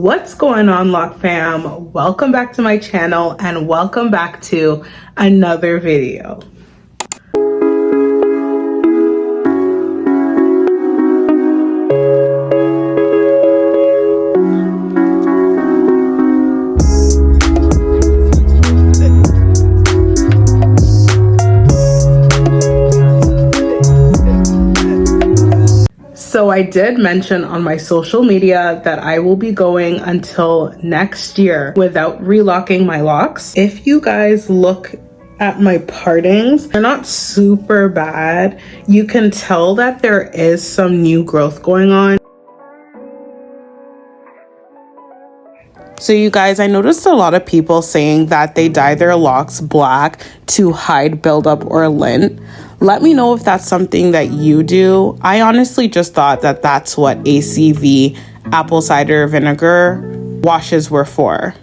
What's going on, Lock fam? Welcome back to my channel and welcome back to another video. So I did mention on my social media that I will be going until next year without relocking my locks. If you guys look at my partings, they're not super bad. You can tell that there is some new growth going on. So you guys, I noticed a lot of people saying that they dye their locks black to hide buildup or lint. Let me know if that's something that you do. I honestly just thought that that's what ACV, apple cider vinegar, washes were for.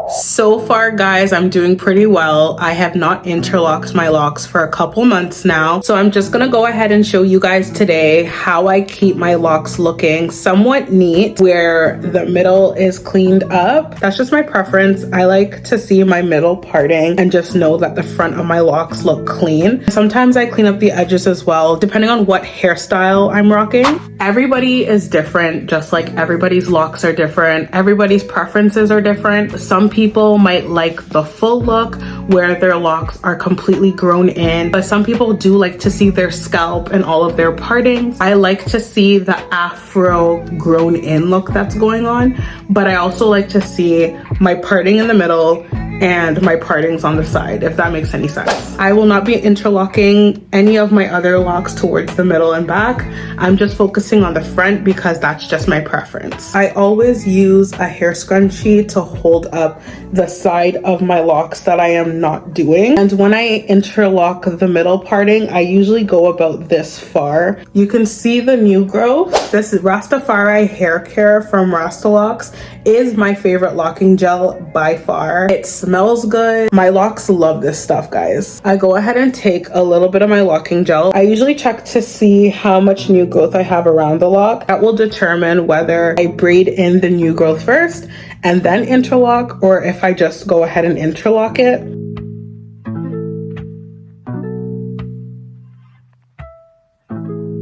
So far, guys, I'm doing pretty well. I have not interlocked my locks for a couple months now. So I'm just gonna go ahead and show you guys today how I keep my locks looking somewhat neat, where the middle is cleaned up. That's just my preference. I like to see my middle parting and just know that the front of my locks look clean. Sometimes I clean up the edges as well, depending on what hairstyle I'm rocking. Everybody is different, just like everybody's locks are different. Everybody's preferences are different. Some people might like the full look where their locks are completely grown in, but some people do like to see their scalp and all of their partings. I like to see the afro grown in look that's going on, but I also like to see my parting in the middle and my partings on the side, if that makes any sense. I will not be interlocking any of my other locks towards the middle and back. I'm just focusing on the front because that's just my preference. I always use a hair scrunchie to hold up the side of my locks that I am not doing. And when I interlock the middle parting, I usually go about this far. You can see the new growth. This is Rastafari Hair Care from Rastalocks is my favorite locking gel by far. It smells good. My locks love this stuff, guys. I go ahead and take a little bit of my locking gel. I usually check to see how much new growth I have around the lock. That will determine whether I braid in the new growth first and then interlock, or if I just go ahead and interlock it.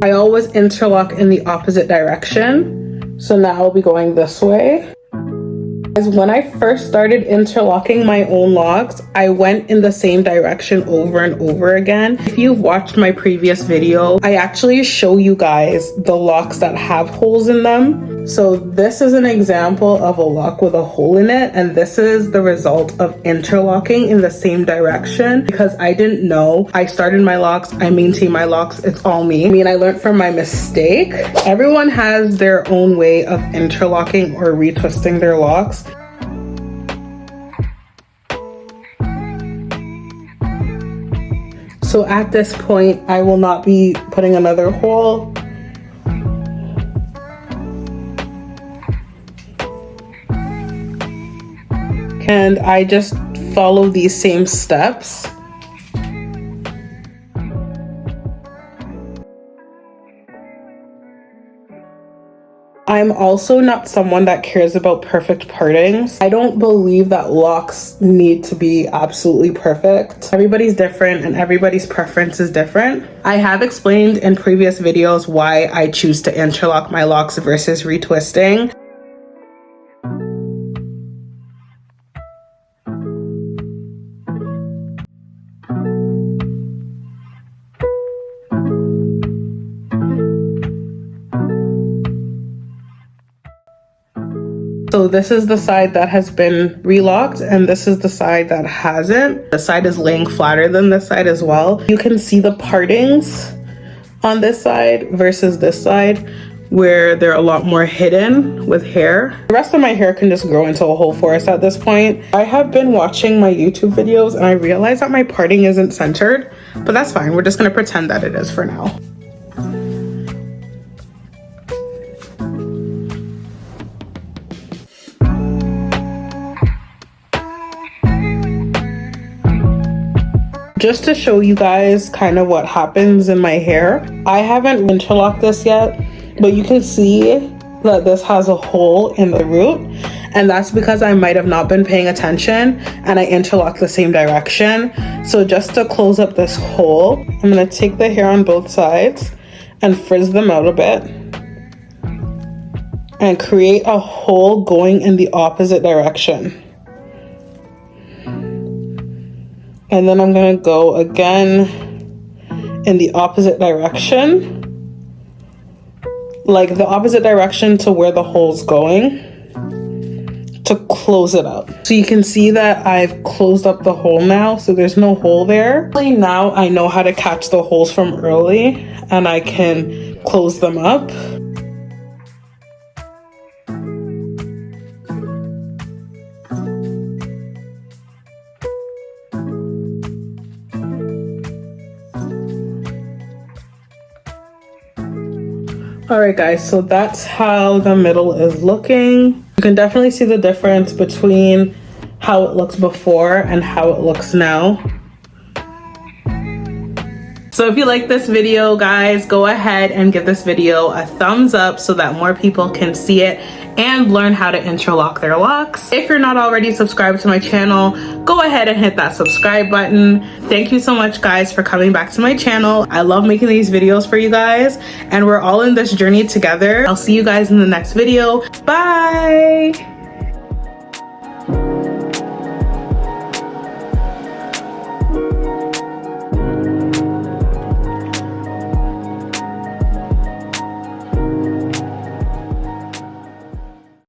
I always interlock in the opposite direction. So now I'll be going this way. When I first started interlocking my own locks, I went in the same direction over and over again. If you've watched my previous video, I actually show you guys the locks that have holes in them. So this is an example of a lock with a hole in it, and this is the result of interlocking in the same direction because I didn't know. I started my locks, I maintain my locks, it's all me. I mean, I learned from my mistake. Everyone has their own way of interlocking or retwisting their locks. So at this point, I will not be putting another hole. And I just follow these same steps. I'm also not someone that cares about perfect partings. I don't believe that locks need to be absolutely perfect. Everybody's different and everybody's preference is different. I have explained in previous videos why I choose to interlock my locks versus retwisting. So this is the side that has been relocked and this is the side that hasn't. The side is laying flatter than this side as well. You can see the partings on this side versus this side where they're a lot more hidden with hair. The rest of my hair can just grow into a whole forest at this point. I have been watching my YouTube videos and I realized that my parting isn't centered, but that's fine. We're just gonna pretend that it is for now. Just to show you guys kind of what happens in my hair, I haven't interlocked this yet, but you can see that this has a hole in the root, and that's because I might have not been paying attention and I interlocked the same direction. So just to close up this hole, I'm going to take the hair on both sides and frizz them out a bit and create a hole going in the opposite direction. And then I'm going to go again in the opposite direction, like the opposite direction to where the hole's going, to close it up. So you can see that I've closed up the hole now, so there's no hole there. Now I know how to catch the holes from early and I can close them up. Alright guys, so that's how the middle is looking. You can definitely see the difference between how it looks before and how it looks now. So if you like this video, guys, go ahead and give this video a thumbs up so that more people can see it and learn how to interlock their locks. If you're not already subscribed to my channel, go ahead and hit that subscribe button. Thank you so much, guys, for coming back to my channel. I love making these videos for you guys, and we're all in this journey together. I'll see you guys in the next video. Bye!